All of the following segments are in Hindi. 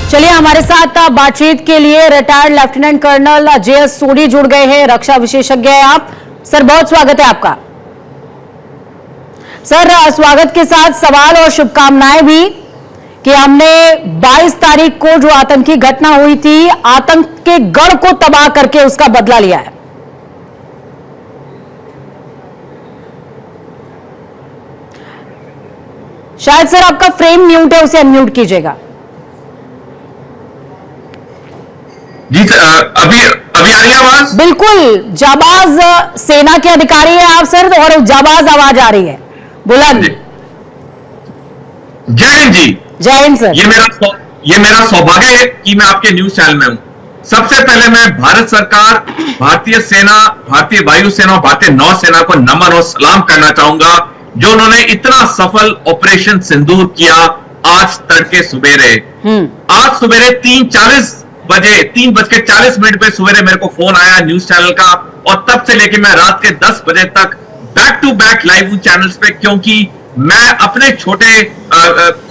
चलिए, हमारे साथ बातचीत के लिए retired lieutenant colonel JS Sodhi जुड़ गए हैं। रक्षा विशेषज्ञ हैं आप सर, बहुत स्वागत है आपका। सर, स्वागत के साथ सवाल और शुभकामनाएं भी कि हमने 22 तारीख को जो आतंकी घटना हुई थी, आतंक के गढ़ को तबाह करके उसका बदला लिया है। शायद सर आपका फ्रेम म्यूट है, उसे अनम्यूट कीजिएगा। जी अभी आ रही है आवाज? बिल्कुल, जाबाज सेना के अधिकारी हैं आप सर, और जाबाज आवाज आ रही है। बोला जी। जय हिंद जी। जय हिंद सर। ये मेरा सौभाग्य है कि मैं आपके न्यूज चैनल में हूं। सबसे पहले मैं भारत सरकार, भारतीय सेना, भारतीय वायु सेना और भारतीय नौसेना को नमन और सलाम करना चाहूंगा, जो उन्होंने इतना सफल ऑपरेशन सिंदूर किया। आज तड़के सवेरे, आज सवेरे 3:40 पे सवेरे मेरे को फोन आया न्यूज चैनल का, और तब से लेके मैं रात के 10 बजे तक बैक टू बैक लाइव हूं चैनल्स पे, क्योंकि मैं अपने छोटे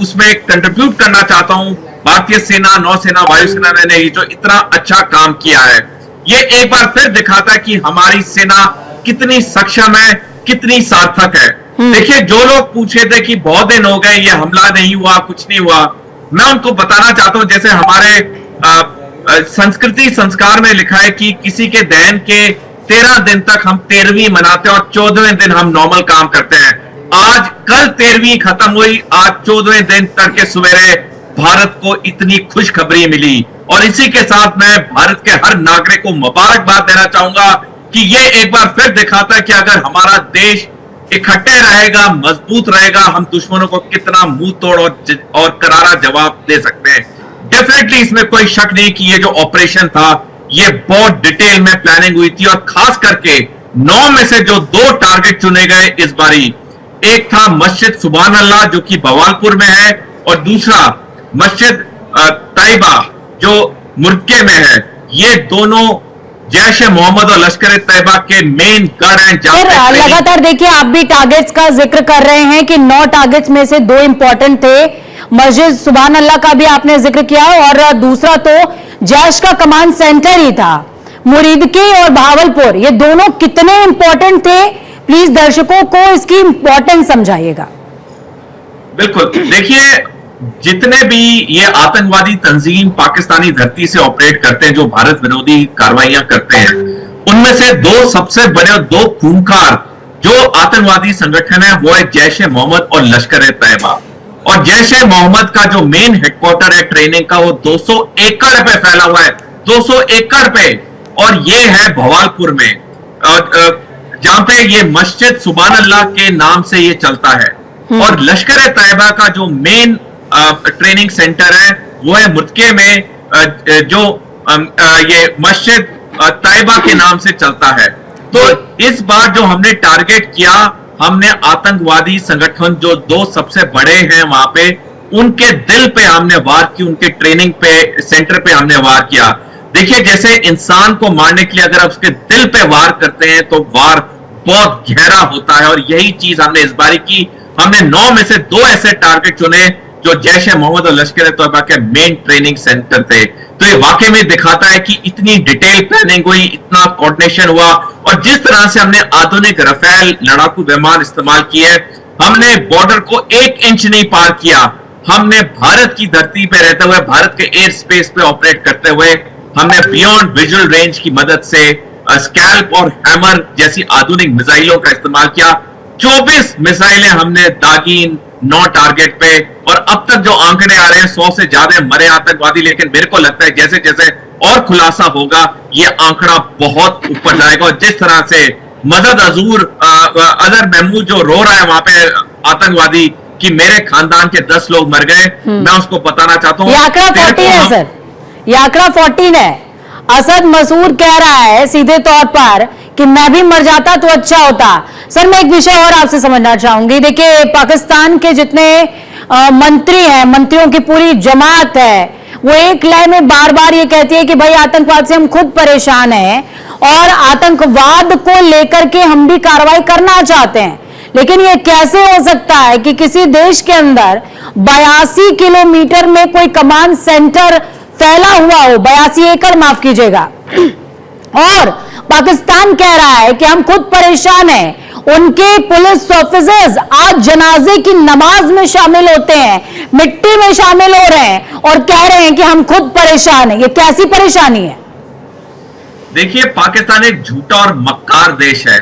उसमें कंट्रीब्यूट करना चाहता हूं। भारतीय सेना, नौसेना, वायुसेना ने जो इतना अच्छा काम किया है, ये एक बार फिर दिखाता है कि हमारी सेना कितनी सक्षम है, कितनी सार्थक है। देखिए, जो लोग पूछे थे कि बहुत दिन हो गए, ये हमला नहीं हुआ, कुछ नहीं हुआ, मैं उनको बताना चाहता हूं, जैसे हमारे संस्कृति संस्कार में लिखा है कि किसी के दहन के 13 दिन तक हम 13वीं मनाते हैं और 14वें दिन हम नॉर्मल काम करते हैं। आज कल 13वीं खत्म हुई, आज 14वें दिन तड़के सवेरे भारत को इतनी खुशखबरी मिली, और इसी के साथ मैं भारत के हर नागरिक को मुबारकबाद देना चाहूंगा कि ये एक बार फिर दिखाता है कि अगर हमारा देश इकट्ठे रहेगा, मजबूत रहेगा, हम दुश्मनों को कितना मुंह तोड़ और करारा जवाब दे सकते हैं। डेफिनेटली इसमें कोई शक नहीं कि ये जो ऑपरेशन था, ये बहुत डिटेल में प्लानिंग हुई थी, और खास करके 9 में से जो 2 टारगेट चुने गए इस बारी, एक था मस्जिद सुभान अल्लाह जो कि भवालपुर में है, और दूसरा मस्जिद तैयबा जो मुर्गे में है। ये दोनों जैश ए मोहम्मद और लश्कर तैयबा के मेन गढ़ हैं। लगातार देखिए, आप भी टारगेट्स का जिक्र कर रहे हैं कि 9 टारगेट्स में से 2 इंपॉर्टेंट थे। मस्जिद सुभान अल्लाह का भी आपने जिक्र किया, और दूसरा तो जैश का कमांड सेंटर ही था। मुरीदके और भावलपुर, ये दोनों कितने इंपॉर्टेंट थे? प्लीज दर्शकों को इसकी इंपॉर्टेंस समझाइएगा। बिल्कुल, देखिए, जितने भी ये आतंकवादी तंजीम पाकिस्तानी धरती से ऑपरेट करते हैं, जो भारत विरोधी कार्रवाइयां करते हैं, उनमें से 2 सबसे बड़े और 2 खूंखार जो आतंकवादी संगठन है, वो है जैश ए मोहम्मद और लश्कर तैयबा। और जैश ए मोहम्मद का जो मेन हेडक्वार्टर है ट्रेनिंग का, वो 200 एकड़ पे फैला हुआ है, 200 एकड़ पे, और ये है भवालपुर में, जहां पे ये मस्जिद सुभान अल्लाह के नाम से ये चलता है। और लश्कर तैयबा का जो मेन ट्रेनिंग सेंटर है, वो है मुर्गे में, जो ये मस्जिद तैयबा के नाम से चलता है। तो इस बार जो हमने टारगेट किया, हमने आतंकवादी संगठन जो 2 सबसे बड़े हैं वहां पे, उनके दिल पे हमने वार की, उनके ट्रेनिंग पे सेंटर पे हमने वार किया। देखिए, जैसे इंसान को मारने के लिए अगर आप उसके दिल पे वार करते हैं तो वार बहुत गहरा होता है, और यही चीज हमने इस बारी की। हमने 9 में से 2 ऐसे टारगेट चुने जो जैश ए मोहम्मद और लश्कर तैयबा के मेन ट्रेनिंग सेंटर थे। तो ये वाकई में दिखाता है कि इतनी डिटेल प्लानिंग हुई, इतना कोऑर्डिनेशन हुआ, और जिस तरह से हमने आधुनिक राफेल लड़ाकू विमान इस्तेमाल किए, हमने बॉर्डर को 1 इंच नहीं पार किया। हमने भारत की धरती पे रहते हुए, भारत के एयर स्पेस पे ऑपरेट करते हुए, हमने बियॉन्ड विजुअल रेंज की मदद से स्कैल्प और हैमर जैसी आधुनिक मिसाइलों का इस्तेमाल किया। 24 मिसाइलें हमने दागी 9 टारगेट पे, और अब तक जो आंकड़े आ रहे हैं 100 से ज्यादा मरे आतंकवादी, लेकिन मेरे को लगता है जैसे जैसे और खुलासा होगा ये आंकड़ा बहुत ऊपर जाएगा। और जिस तरह से मदद अजहर महमूद जो रो रहा है वहां पे आतंकवादी कि मेरे खानदान के 10 लोग मर गए, मैं उसको बताना चाहता हूँ, ये आंकड़ा 14 है सर, ये आंकड़ा 14 है। असद मसूद कह रहा है सीधे तौर पर कि मैं भी मर जाता तो अच्छा होता। सर, मैं एक विषय और आपसे समझना चाहूंगी। देखिए, पाकिस्तान के जितने मंत्री हैं, मंत्रियों की पूरी जमात है, वो एक लय में बार बार ये कहती है कि भाई आतंकवाद से हम खुद परेशान हैं और आतंकवाद को लेकर के हम भी कार्रवाई करना चाहते हैं। लेकिन ये कैसे हो सकता है कि किसी देश के अंदर 82 किलोमीटर में कोई कमांड सेंटर फैला हुआ हो, 82 एकड़ माफ कीजिएगा, और पाकिस्तान कह रहा है कि हम खुद परेशान हैं। उनके पुलिस ऑफिसर्स आज जनाजे की नमाज में शामिल होते हैं, मिट्टी में शामिल हो रहे हैं और कह रहे हैं कि हम खुद परेशान हैं। ये कैसी परेशानी है? देखिए, पाकिस्तान एक झूठा और मक्कार देश है।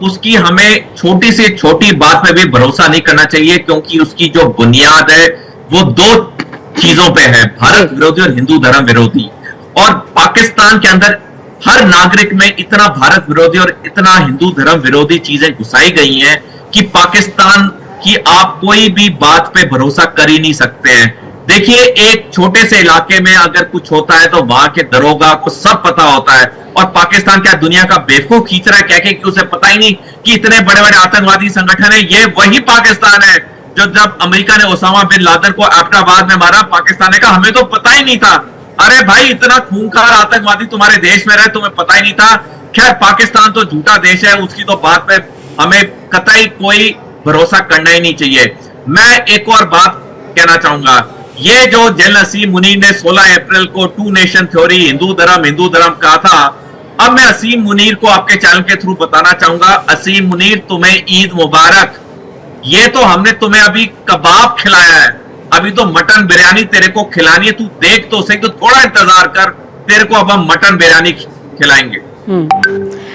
उसकी हमें छोटी से छोटी बात में भी भरोसा नहीं करना चाहिए, क्योंकि उसकी जो बुनियाद है वो दो चीजों पे है, भारत विरोधी और हिंदू धर्म विरोधी। और पाकिस्तान के अंदर हर नागरिक में इतना भारत विरोधी और इतना हिंदू धर्म विरोधी चीजें घुसाई गई हैं कि पाकिस्तान की आप कोई भी बात पे भरोसा कर ही नहीं सकते हैं। देखिए, एक छोटे से इलाके में अगर कुछ होता है तो वहां के दरोगा को सब पता होता है, और पाकिस्तान क्या दुनिया का बेवकूफ खींच रहा है कह के कि उसे पता ही नहीं कि इतने बड़े बड़े आतंकवादी संगठन है। ये वही पाकिस्तान है जो जब अमेरिका ने ओसामा बिन लादेन को एबटाबाद में मारा, पाकिस्तान ने कहा हमें तो पता ही नहीं था। अरे भाई, इतना खूंखार आतंकवादी तुम्हारे देश में रहे, तुम्हें पता ही नहीं था। खैर, पाकिस्तान तो झूठा देश है, उसकी तो बात पे हमें कतई कोई भरोसा करना ही नहीं चाहिए। मैं एक और बात कहना चाहूंगा, ये जो जल असीम मुनीर ने 16 अप्रैल को टू नेशन थ्योरी, हिंदू धर्म कहा था, अब मैं असीम मुनीर को आपके चैनल के थ्रू बताना चाहूंगा, असीम मुनीर तुम्हें ईद मुबारक। ये तो हमने तुम्हें अभी कबाब खिलाया है, अभी तो मटन बिरयानी तेरे को खिलानी है। तू देख तो सही, तो थोड़ा इंतजार कर, तेरे को अब हम मटन बिरयानी खिलाएंगे।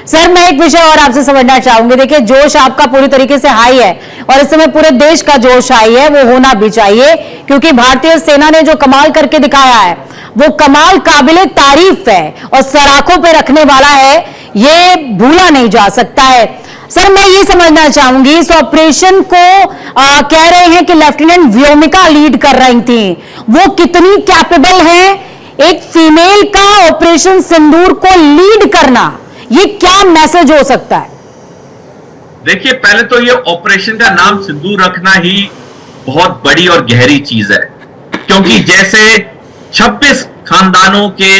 सर, मैं एक विषय और आपसे समझना चाहूंगी। देखिए, जोश आपका पूरी तरीके से हाई है और इस समय पूरे देश का जोश हाई है, वो होना भी चाहिए, क्योंकि भारतीय सेना ने जो कमाल करके दिखाया है वो कमाल काबिले तारीफ है और सराखों पे रखने वाला है, ये भूला नहीं जा सकता है। सर, मैं ये समझना चाहूंगी, इस ऑपरेशन को कह रहे हैं कि लेफ्टिनेंट व्योमिका लीड कर रही थी, वो कितनी कैपेबल है? एक फीमेल का ऑपरेशन सिंदूर को लीड करना, ये क्या मैसेज हो सकता है? देखिए, पहले तो ये ऑपरेशन का नाम सिंदूर रखना ही बहुत बड़ी और गहरी चीज है, क्योंकि जैसे 26 खानदानों के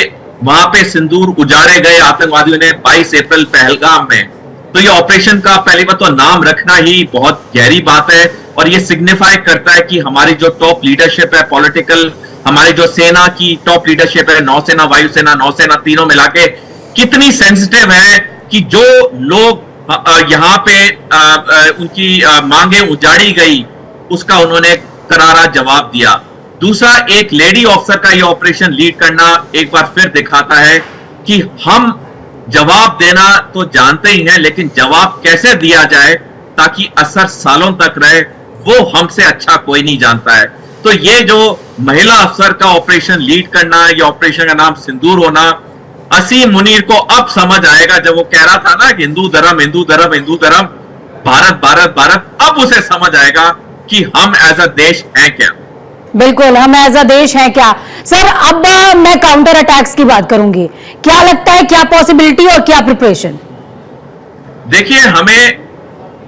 वहां पे सिंदूर उजाड़े गए आतंकवादियों ने 22 अप्रैल पहलगाम में, तो ये ऑपरेशन का पहली बात तो नाम रखना ही बहुत गहरी बात है। और ये सिग्निफाई करता है कि हमारी जो टॉप लीडरशिप है पॉलिटिकल, हमारी जो सेना की टॉप लीडरशिप है, नौसेना, वायुसेना, नौसेना, तीनों मिला के कितनी सेंसिटिव है कि जो लोग यहाँ पे उनकी मांगे उजाड़ी गई, उसका उन्होंने करारा जवाब दिया। दूसरा, एक लेडी ऑफिसर का यह ऑपरेशन लीड करना एक बार फिर दिखाता है कि हम जवाब देना तो जानते ही हैं, लेकिन जवाब कैसे दिया जाए ताकि असर सालों तक रहे, वो हमसे अच्छा कोई नहीं जानता है। तो ये जो महिला अफसर का ऑपरेशन लीड करना, ये ऑपरेशन का नाम सिंदूर होना, असीम मुनीर को अब समझ आएगा, जब वो कह रहा था ना कि हिंदू धर्म हिंदू धर्म हिंदू धर्म, भारत भारत भारत, अब उसे समझ आएगा कि हम एज अ देश हैं क्या। बिल्कुल, हम एज अ देश हैं क्या। सर, अब मैं काउंटर अटैक्स की बात करूंगी, क्या लगता है, क्या पॉसिबिलिटी और क्या प्रिपरेशन? देखिए, हमें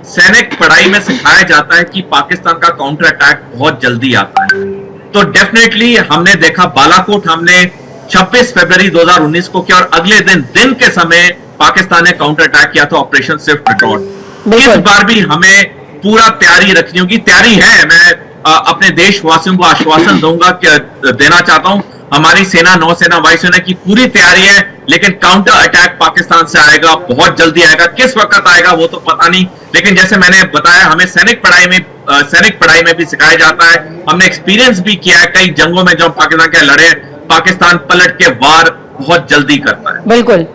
सैनिक पढ़ाई में सिखाया जाता है कि पाकिस्तान का काउंटर अटैक बहुत जल्दी आता है, तो डेफिनेटली हमने देखा बालाकोट हमने 26 फरवरी 2019 को किया, और अगले दिन के समय पाकिस्तान ने काउंटर अटैक किया था, ऑपरेशन स्विफ्ट रिकॉर्ड। इस बार भी हमें पूरा तैयारी रखनी होगी, तैयारी है। मैं अपने देशवासियों को आश्वासन दूंगा कि देना चाहता हूं, हमारी सेना, नौसेना, वायुसेना की पूरी तैयारी है, लेकिन काउंटर अटैक पाकिस्तान से आएगा, बहुत जल्दी आएगा। किस वक्त आएगा वो तो पता नहीं, लेकिन जैसे मैंने बताया, हमें सैनिक पढ़ाई में भी सिखाया जाता है। हमने एक्सपीरियंस भी किया है कई जंगों में जब पाकिस्तान के लड़े, पाकिस्तान पलट के वार बहुत जल्दी करता है। बिल्कुल।